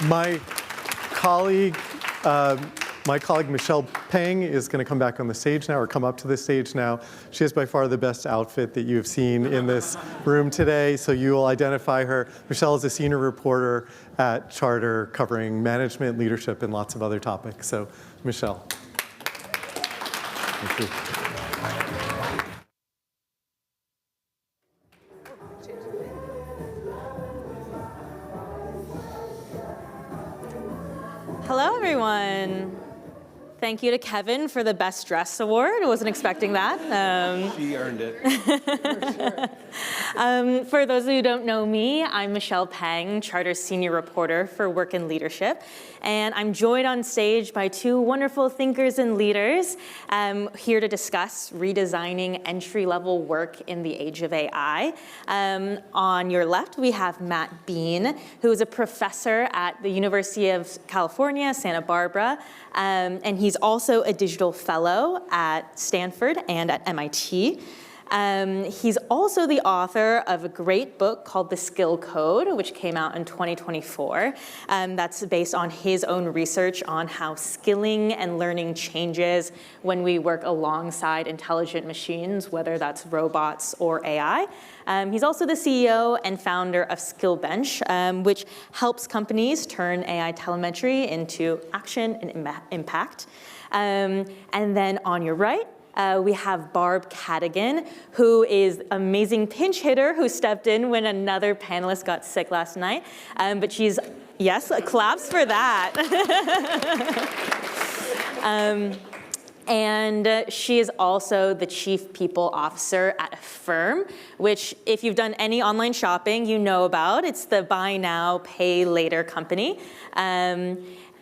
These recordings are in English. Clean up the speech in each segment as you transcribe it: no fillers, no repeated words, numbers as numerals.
My colleague, Michelle Peng is going to come back on the stage now, or come up to the stage now. She has by far the best outfit that you've seen in this room today, so you will identify her. Michelle is a senior reporter at Charter covering management, leadership, and lots of other topics. So, Michelle. Thank you. Hello, everyone. Thank you to Kevin for the Best Dress Award. I wasn't expecting that. She earned it. For those of you who don't know me, I'm Michelle Peng, Charter's senior reporter for Work and Leadership. And I'm joined on stage by two wonderful thinkers and leaders here to discuss redesigning entry-level work in the age of AI. On your left, we have Matt Beane, who is a professor at the University of California, Santa Barbara, and he's also a digital fellow at Stanford and at MIT. He's also the author of a great book called The Skill Code, which came out in 2024. That's based on his own research on how skilling and learning changes when we work alongside intelligent machines, whether that's robots or AI. He's also the CEO and founder of SkillBench, which helps companies turn AI telemetry into action and impact. And then on your right, we have Barb Cadigan, who is an amazing pinch hitter who stepped in when another panelist got sick last night. But she's, yes, claps for that. And she is also the chief people officer at Affirm, which if you've done any online shopping, you know about. It's the buy now, pay later company.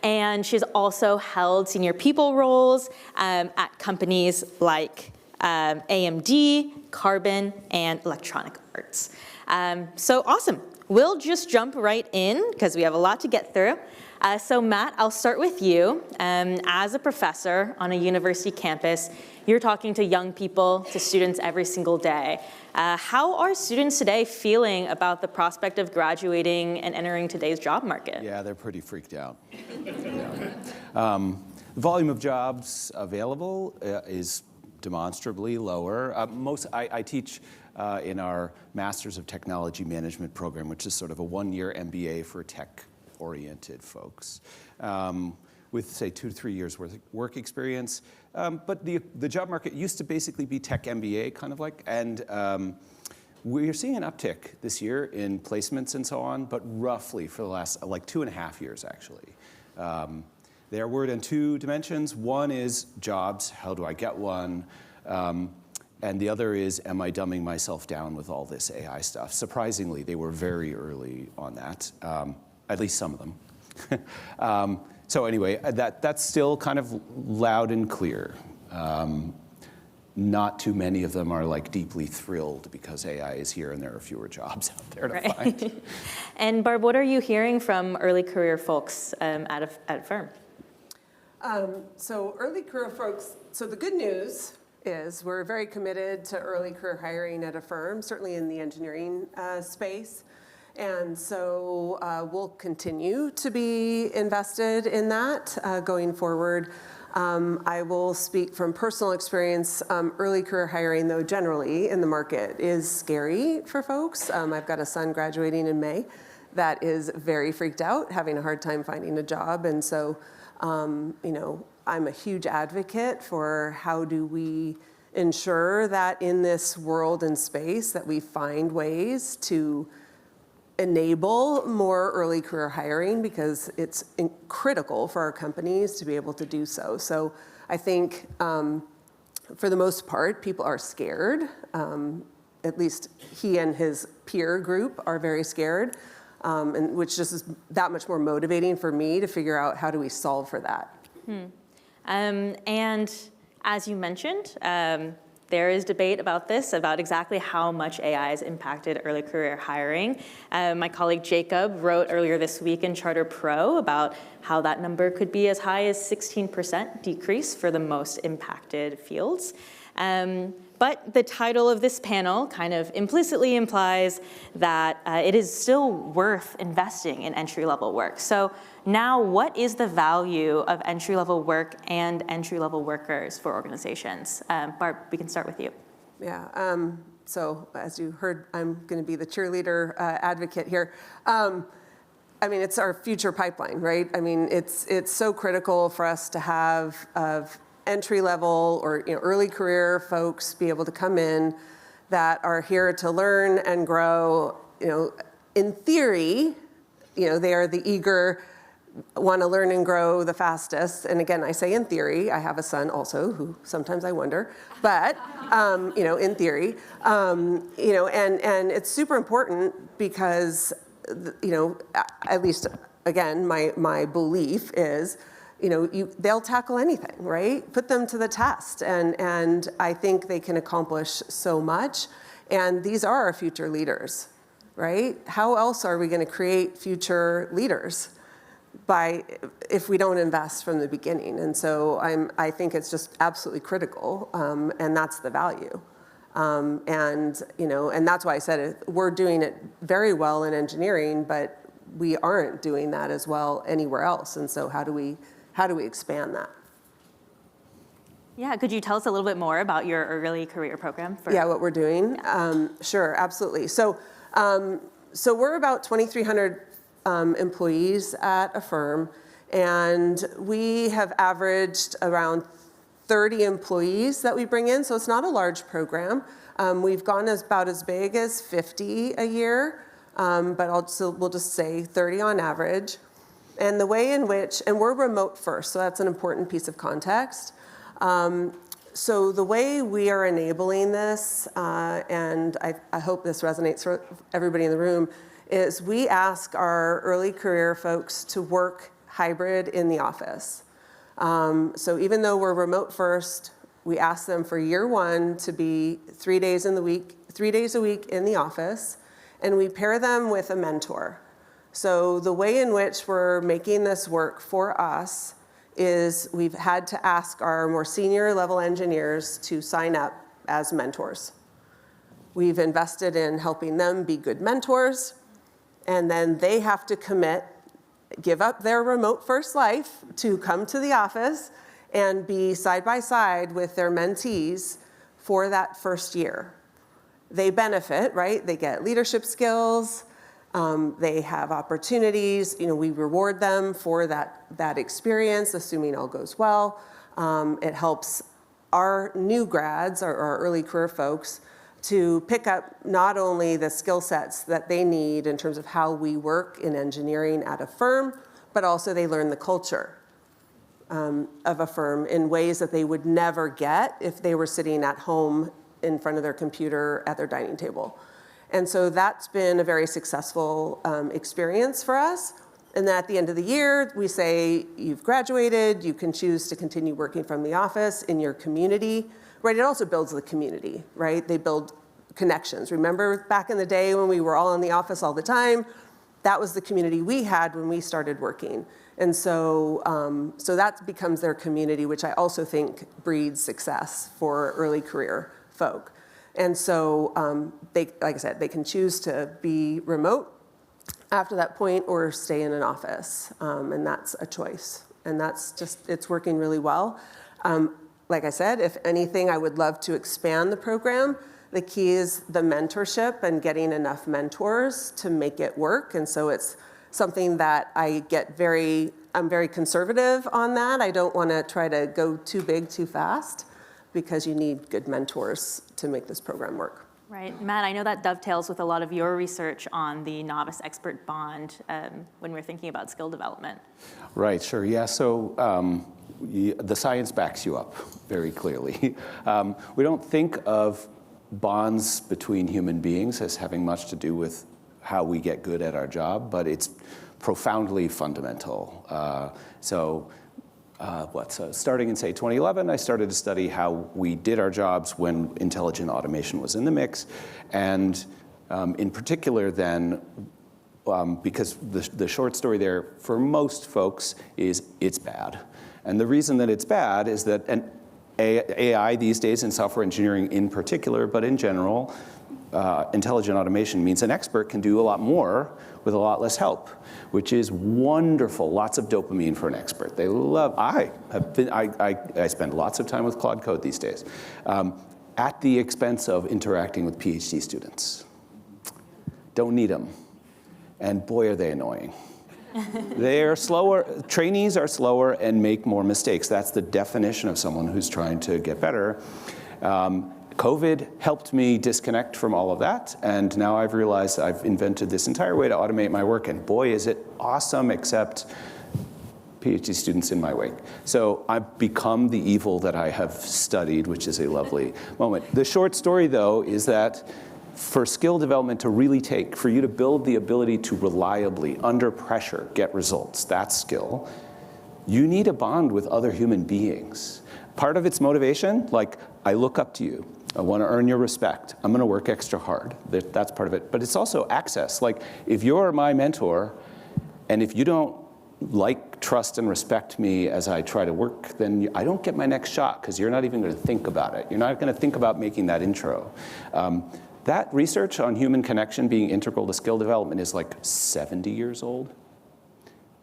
And she's also held senior people roles at companies like AMD, Carbon, and Electronic Arts. So awesome. We'll just jump right in because we have a lot to get through. So Matt, I'll start with you. As a professor on a university campus, you're talking to young people, to students every single day. How are students today feeling about the prospect of graduating and entering today's job market? Yeah, they're pretty freaked out. The volume of jobs available is demonstrably lower. I teach in our Masters of Technology Management program, which is sort of a one-year MBA for tech-oriented folks, with, say, 2 to 3 years worth of work experience. But the job market used to basically be tech MBA, kind of like, and we're seeing an uptick this year in placements and so on, but roughly for the last, like, 2.5 years, actually. They are worried in 2 dimensions. One is jobs, how do I get one? And the other is, am I dumbing myself down with all this AI stuff? Surprisingly, they were very early on that, at least some of them. So anyway, that's still kind of loud and clear. Not too many of them are like deeply thrilled because AI is here and there are fewer jobs out there to find. And Barb, what are you hearing from early career folks at Affirm? So early career folks, so the good news is we're very committed to early career hiring at Affirm, certainly in the engineering space. And so we'll continue to be invested in that going forward. I will speak from personal experience. Early career hiring, though, generally in the market is scary for folks. I've got a son graduating in May that is very freaked out, having a hard time finding a job. And so, you know, I'm a huge advocate for how do we ensure that in this world and space that we find ways to enable more early career hiring, because it's critical for our companies to be able to do so. So I think for the most part, people are scared. At least he and his peer group are very scared, and which just is that much more motivating for me to figure out how do we solve for that. And as you mentioned, there is debate about this, about exactly how much AI has impacted early career hiring. My colleague Jacob wrote earlier this week in Charter Pro about how that number could be as high as 16% decrease for the most impacted fields. But the title of this panel kind of implicitly implies that it is still worth investing in entry-level work. So now, what is the value of entry-level work and entry-level workers for organizations? Barb, we can start with you. Yeah, so as you heard, I'm going to be the cheerleader advocate here. I mean, it's our future pipeline, right? I mean, it's so critical for us to have entry-level or early career folks be able to come in that are here to learn and grow. In theory, they are the eager, want to learn and grow the fastest. And again, I say in theory. I have a son also who sometimes I wonder, but in theory, and it's super important because at least again, my belief is. They'll tackle anything, right? Put them to the test. And I think they can accomplish so much. And these are our future leaders, right? How else are we going to create future leaders if we don't invest from the beginning? And so I think it's just absolutely critical. And that's the value. And that's why I said it. We're doing it very well in engineering, but we aren't doing that as well anywhere else. And so how do we expand that? Yeah, could you tell us a little bit more about your early career program? Yeah, what we're doing? Yeah. Sure, absolutely. So we're about 2,300 employees at a firm, and we have averaged around 30 employees that we bring in, so it's not a large program. We've gone about as big as 50 a year, but we'll just say 30 on average. And the way in which, and we're remote first, so that's an important piece of context. So the way we are enabling this, and I hope this resonates for everybody in the room, is we ask our early career folks to work hybrid in the office. So even though we're remote first, we ask them for year one to be 3 days a week in the office, and we pair them with a mentor. So the way in which we're making this work for us is we've had to ask our more senior level engineers to sign up as mentors. We've invested in helping them be good mentors, and then they have to give up their remote first life to come to the office and be side by side with their mentees for that first year. They benefit, right? They get leadership skills. They have opportunities. We reward them for that experience, assuming all goes well. It helps our new grads, our early career folks, to pick up not only the skill sets that they need in terms of how we work in engineering at a firm, but also they learn the culture of a firm in ways that they would never get if they were sitting at home in front of their computer at their dining table. And so that's been a very successful experience for us. And then at the end of the year, we say, you've graduated, you can choose to continue working from the office in your community, right? It also builds the community, right? They build connections. Remember back in the day when we were all in the office all the time? That was the community we had when we started working. And so, that becomes their community, which I also think breeds success for early career folk. And so, like I said, they can choose to be remote after that point or stay in an office. And that's a choice. And it's working really well. Like I said, if anything, I would love to expand the program. The key is the mentorship and getting enough mentors to make it work. And so it's something that I'm very conservative on that. I don't want to try to go too big too fast, because you need good mentors to make this program work. Right. Matt, I know that dovetails with a lot of your research on the novice expert bond when we're thinking about skill development. Right, sure. Yeah, so the science backs you up very clearly. We don't think of bonds between human beings as having much to do with how we get good at our job, but it's profoundly fundamental. Starting in, say, 2011, I started to study how we did our jobs when intelligent automation was in the mix. And in particular then, because the short story there for most folks is it's bad. And the reason that it's bad is that, and AI these days in software engineering in particular, but in general, intelligent automation means an expert can do a lot more with a lot less help, which is wonderful. Lots of dopamine for an expert. They love, I spend lots of time with Claude Code these days, at the expense of interacting with PhD students. Don't need them. And boy, are they annoying. They are slower, trainees are slower and make more mistakes. That's the definition of someone who's trying to get better. COVID helped me disconnect from all of that, and now I've realized I've invented this entire way to automate my work, and boy, is it awesome, except PhD students in my wake. So I've become the evil that I have studied, which is a lovely moment. The short story, though, is that for skill development to really take, for you to build the ability to reliably, under pressure, get results, that's skill, you need a bond with other human beings. Part of its motivation, like, I look up to you. I want to earn your respect. I'm going to work extra hard. That's part of it. But it's also access. Like, if you're my mentor, and if you don't like, trust, and respect me as I try to work, then I don't get my next shot, because you're not even going to think about it. You're not going to think about making that intro. That research on human connection being integral to skill development is like 70 years old.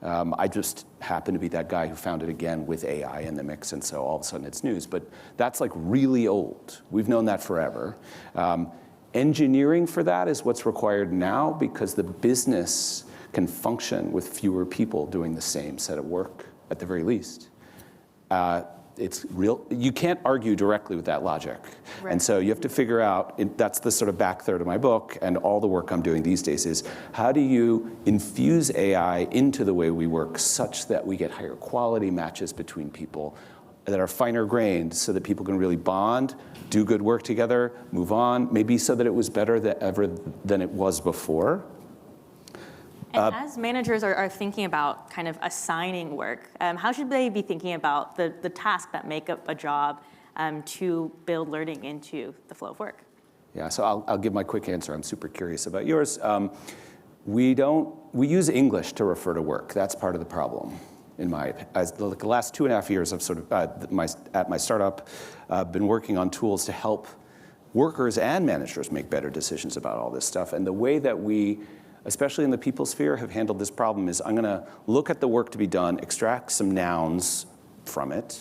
I just happen to be that guy who found it again with AI in the mix, and so all of a sudden it's news. But that's like really old. We've known that forever. Engineering for that is what's required now, because the business can function with fewer people doing the same set of work, at the very least. It's real. You can't argue directly with that logic. Right. And so you have to figure out, that's the sort of back third of my book, and all the work I'm doing these days is, how do you infuse AI into the way we work such that we get higher quality matches between people that are finer grained, so that people can really bond, do good work together, move on, maybe so that it was better than it was before. And as managers are thinking about kind of assigning work, how should they be thinking about the tasks that make up a job to build learning into the flow of work? Yeah, so I'll give my quick answer. I'm super curious about yours. We use English to refer to work. That's part of the problem. The last 2.5 years, I've sort of at my startup, been working on tools to help workers and managers make better decisions about all this stuff. And the way that we, especially in the people sphere, have handled this problem is, I'm going to look at the work to be done, extract some nouns from it,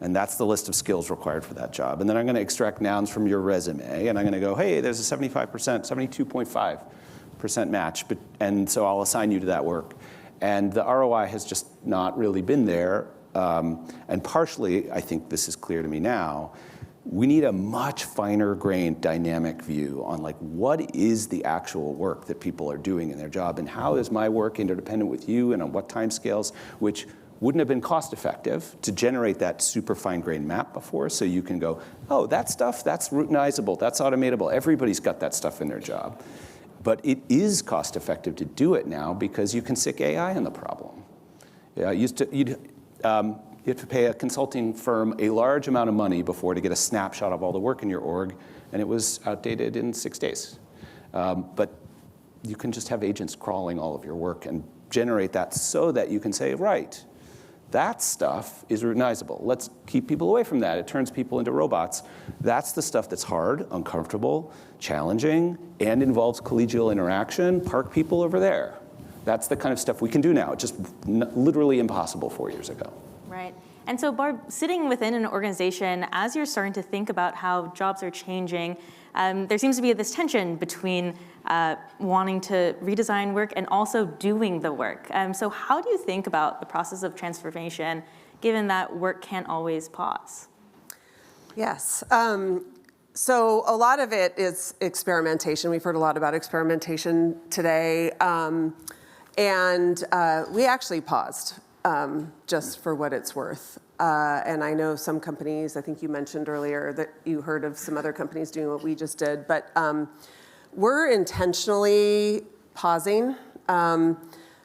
and that's the list of skills required for that job. And then I'm going to extract nouns from your resume, and I'm going to go, hey, there's a 75%, 72.5% match, and so I'll assign you to that work. And the ROI has just not really been there, and partially, I think this is clear to me now, we need a much finer grained dynamic view on, like, what is the actual work that people are doing in their job, and how is my work interdependent with you, and on what time scales, which wouldn't have been cost effective to generate that super fine grained map before, so you can go, oh, that stuff, that's routinizable, that's automatable, everybody's got that stuff in their job. But it is cost effective to do it now, because you can stick AI in the problem. Yeah, you'd have to pay a consulting firm a large amount of money before to get a snapshot of all the work in your org, and it was outdated in 6 days. But you can just have agents crawling all of your work and generate that, so that you can say, right, that stuff is routinizable. Let's keep people away from that. It turns people into robots. That's the stuff that's hard, uncomfortable, challenging, and involves collegial interaction. Park people over there. That's the kind of stuff we can do now. It's just literally impossible 4 years ago. Right. And so, Barb, sitting within an organization, as you're starting to think about how jobs are changing, there seems to be this tension between wanting to redesign work and also doing the work. So how do you think about the process of transformation, given that work can't always pause? Yes. So a lot of it is experimentation. We've heard a lot about experimentation today. And we actually paused, just for what it's worth. And I know some companies, I think you mentioned earlier that you heard of some other companies doing what we just did, but we're intentionally pausing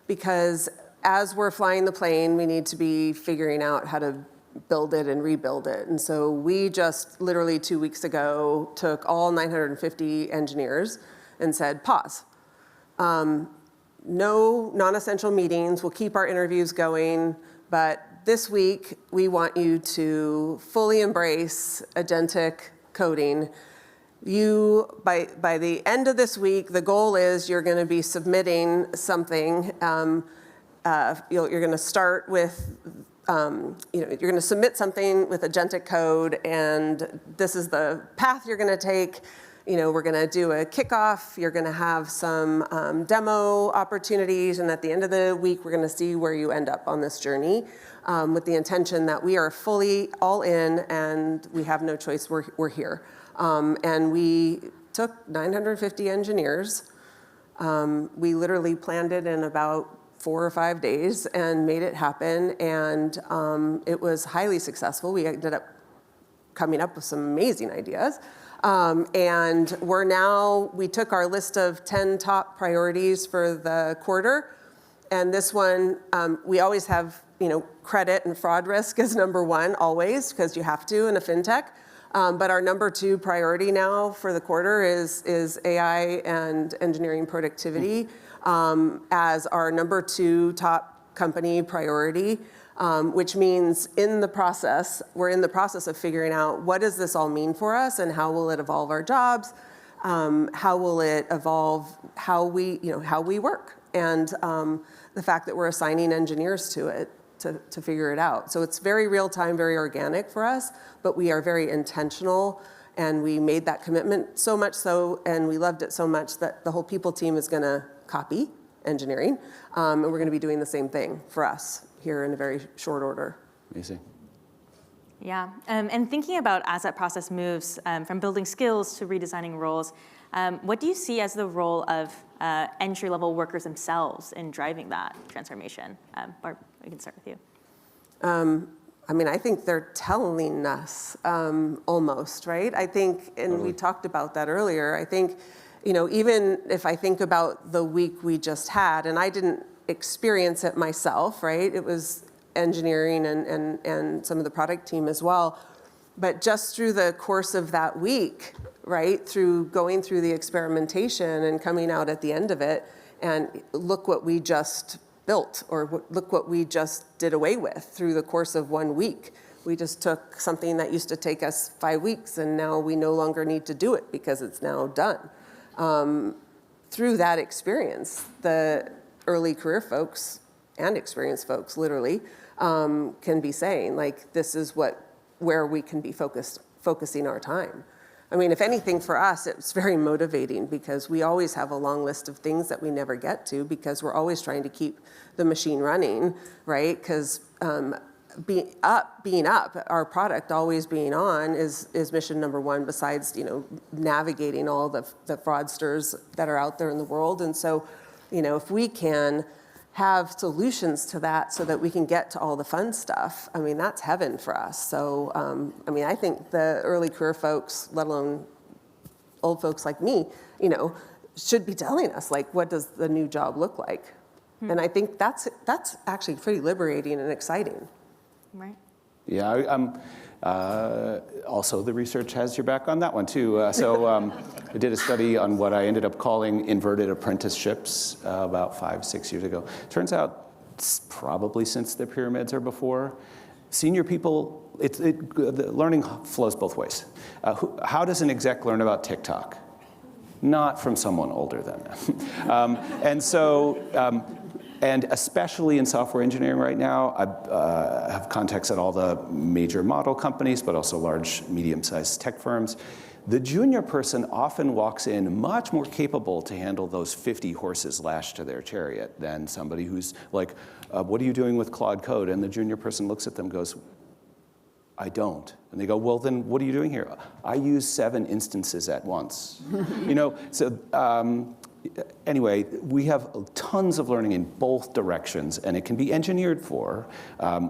because as we're flying the plane, we need to be figuring out how to build it and rebuild it. And so we just literally 2 weeks ago took all 950 engineers and said, pause. No non-essential meetings. We'll keep our interviews going, but this week, we want you to fully embrace agentic coding. By the end of this week, the goal is you're going to be submitting something. You're going to start with, you're going to submit something with agentic code, and this is the path you're going to take. We're going to do a kickoff. You're going to have some demo opportunities, and at the end of the week, we're going to see where you end up on this journey, with the intention that we are fully all in, and we have no choice. We're here, and we took 950 engineers. We literally planned it in about 4 or 5 days and made it happen, and it was highly successful. We ended up coming up with some amazing ideas. And we took our list of 10 top priorities for the quarter, and this one, we always have, credit and fraud risk as number one, always, because you have to in a fintech. But our number 2 priority now for the quarter is AI and engineering productivity as our number 2 top company priority. Which means we're in the process of figuring out what does this all mean for us and how will it evolve our jobs, how will it evolve how we work, and the fact that we're assigning engineers to it to figure it out. So it's very real time, very organic for us, but we are very intentional, and we made that commitment so much so, and we loved it so much that the whole people team is going to copy engineering, and we're going to be doing the same thing for us here in a very short order. Amazing. Yeah, and thinking about as that process moves from building skills to redesigning roles, what do you see as the role of entry-level workers themselves in driving that transformation? Barb, we can start with you. I think they're telling us almost, right? I think, and we talked about that earlier, I think, even if I think about the week we just had, and I didn't experience it myself, right? It was engineering and some of the product team as well. But just through the course of that week, right, through going through the experimentation and coming out at the end of it, and look what we just built, or look what we just did away with through the course of 1 week. We just took something that used to take us 5 weeks, and now we no longer need to do it because it's now done. Through that experience, the early career folks and experienced folks literally can be saying, like, this is where we can be focusing our time. If anything, for us, it's very motivating because we always have a long list of things that we never get to because we're always trying to keep the machine running, right? Because being up, our product always being on is mission number 1, besides, navigating all the fraudsters that are out there in the world. And so, if we can have solutions to that so that we can get to all the fun stuff, that's heaven for us. So, I think the early career folks, let alone old folks like me, should be telling us, like, what does the new job look like? And I think that's actually pretty liberating and exciting. Right. Yeah, also the research has your back on that one too. I did a study on what I ended up calling inverted apprenticeships about 5-6 years ago. Turns out, probably since the pyramids or before, senior people, the learning flows both ways. How does an exec learn about TikTok? Not from someone older than them. And especially in software engineering right now, I have contacts at all the major model companies, but also large, medium-sized tech firms. The junior person often walks in much more capable to handle those 50 horses lashed to their chariot than somebody who's like, what are you doing with Claude Code? And the junior person looks at them and goes, I don't. And they go, well, then what are you doing here? I use 7 instances at once. Anyway, we have tons of learning in both directions, and it can be engineered for.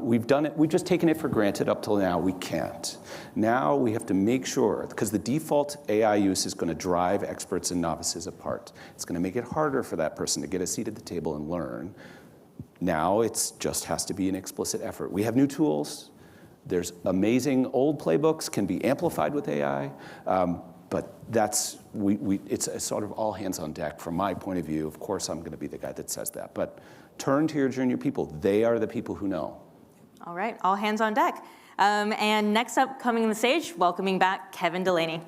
We've done it, we've just taken it for granted up till now. We can't. Now we have to make sure, because the default AI use is going to drive experts and novices apart. It's going to make it harder for that person to get a seat at the table and learn. Now it just has to be an explicit effort. We have new tools. There's amazing old playbooks can be amplified with AI. But it's sort of all hands on deck from my point of view. Of course, I'm going to be the guy that says that. But turn to your junior people. They are the people who know. All right, all hands on deck. And next up, coming on the stage, welcoming back Kevin Delaney.